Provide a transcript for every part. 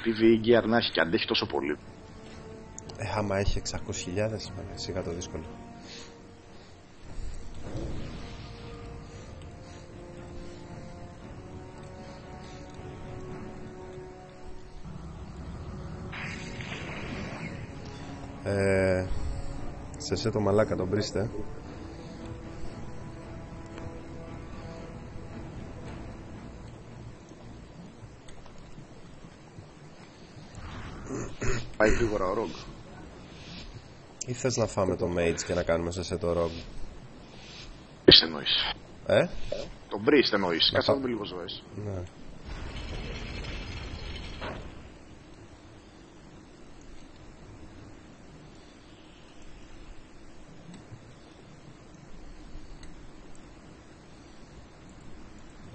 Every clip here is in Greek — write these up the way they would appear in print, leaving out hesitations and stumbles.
PvE gear να έχει και αντέχει τόσο πολύ. Άμα έχει 600.000, σιγά το δύσκολο. Σε το μαλάκα τον πρίστε. Πάει γρήγορα ο Rogue. Ή θες να φάμε το mage και να κάνουμε σε το Rogue? Μπρίστ εννοείς. Το Μπρίστ εννοείς. Κάτσε να δούμε λίγο ζωές. Ναι.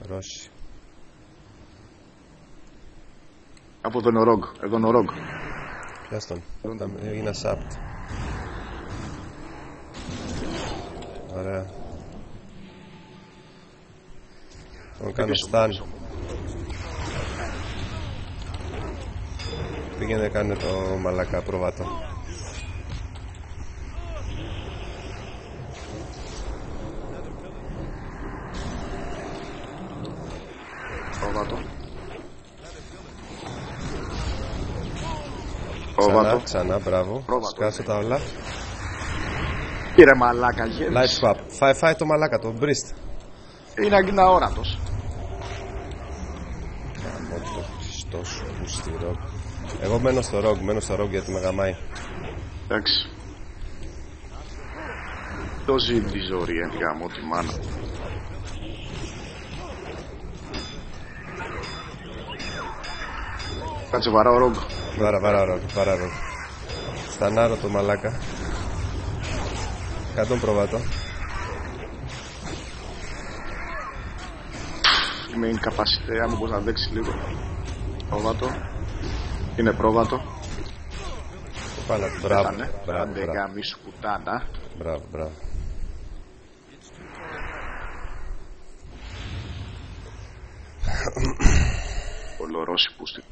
Ρώσι. Από εδώ είναι ο Rogue. Εδώ είναι ο Rogue. Πιάσ' τον. Είναι sapped. Ωραία. Τον κάνω stun. Πήγαινε κάνε το μαλάκα προβάτο. Ξανά, μπράβο. Σκάσε τα όλα. Κύριε μαλάκα, γέννης. Light swap. Φάει το μαλάκα, το μπρίστ. Είναι αόρατος. Καμώ το χριστό σου που στη Rogue. Εγώ μένω στο Rogue γιατί με γαμάει. Εντάξει. Το ζει τη ζωή, γαμώ τη μάνα. Κάτσε βαρά ο Rogue. Βαρά Rogue. Στανάρω το μαλάκα. Κάτω τον προβάτο. Είμαι incapacité, αν μπορείς να αντέξεις λίγο. Πρόβατο. Είναι πρόβατο. Πάλα, μπράβο. Άντε γαμίσου κουτάνα. Μπράβο. Ολορώσει πούστη.